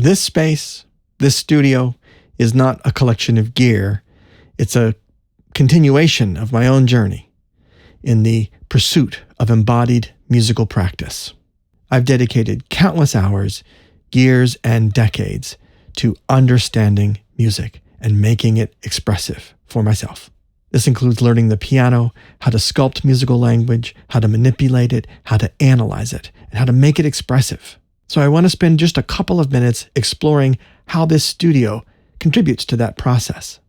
This space, this studio, is not a collection of gear. It's a continuation of my own journey in the pursuit of embodied musical practice. I've dedicated countless hours, years, and decades to understanding music and making it expressive for myself. This includes learning the piano, how to sculpt musical language, how to manipulate it, how to analyze it, and how to make it expressive. So I want to spend just a couple of minutes exploring how this studio contributes to that process.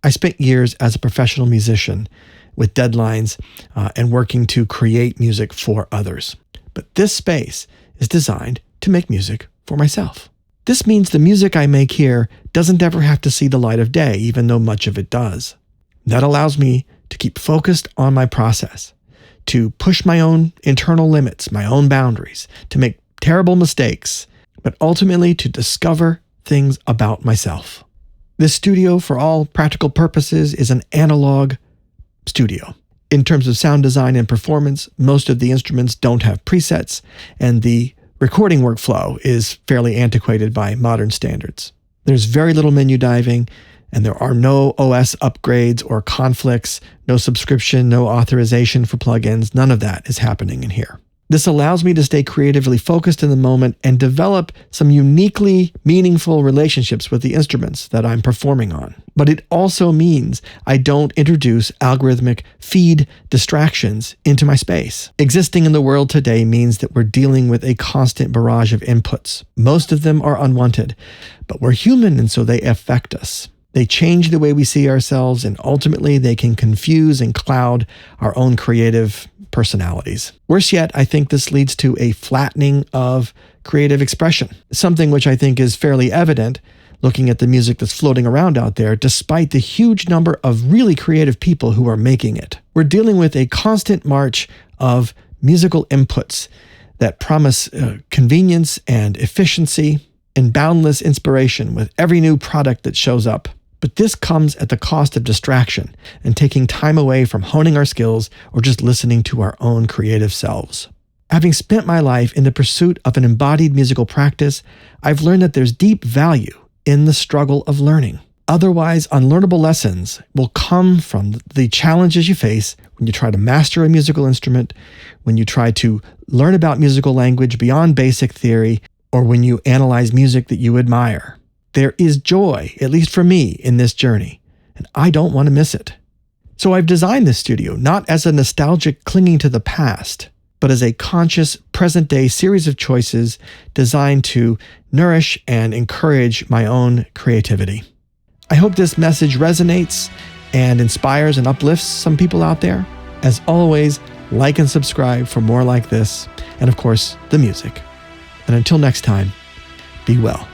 I spent years as a professional musician with deadlines and working to create music for others. But this space is designed to make music for myself. This means the music I make here doesn't ever have to see the light of day, even though much of it does. That allows me to keep focused on my process, to push my own internal limits, my own boundaries, to make terrible mistakes, but ultimately to discover things about myself. This studio, for all practical purposes, is an analog studio. In terms of sound design and performance, most of the instruments don't have presets, and the recording workflow is fairly antiquated by modern standards. There's very little menu diving, and there are no OS upgrades or conflicts, no subscription, no authorization for plugins. None of that is happening in here. This allows me to stay creatively focused in the moment and develop some uniquely meaningful relationships with the instruments that I'm performing on. But it also means I don't introduce algorithmic feed distractions into my space. Existing in the world today means that we're dealing with a constant barrage of inputs. Most of them are unwanted, but we're human, and so they affect us. They change the way we see ourselves, and ultimately they can confuse and cloud our own creative personalities. Worse yet, I think this leads to a flattening of creative expression, something which I think is fairly evident looking at the music that's floating around out there, despite the huge number of really creative people who are making it. We're dealing with a constant march of musical inputs that promise convenience and efficiency and boundless inspiration with every new product that shows up. But this comes at the cost of distraction and taking time away from honing our skills or just listening to our own creative selves. Having spent my life in the pursuit of an embodied musical practice, I've learned that there's deep value in the struggle of learning. Otherwise, unlearnable lessons will come from the challenges you face when you try to master a musical instrument, when you try to learn about musical language beyond basic theory, or when you analyze music that you admire. There is joy, at least for me, in this journey, and I don't want to miss it. So I've designed this studio not as a nostalgic clinging to the past, but as a conscious, present-day series of choices designed to nourish and encourage my own creativity. I hope this message resonates and inspires and uplifts some people out there. As always, like and subscribe for more like this, and of course, the music. And until next time, be well.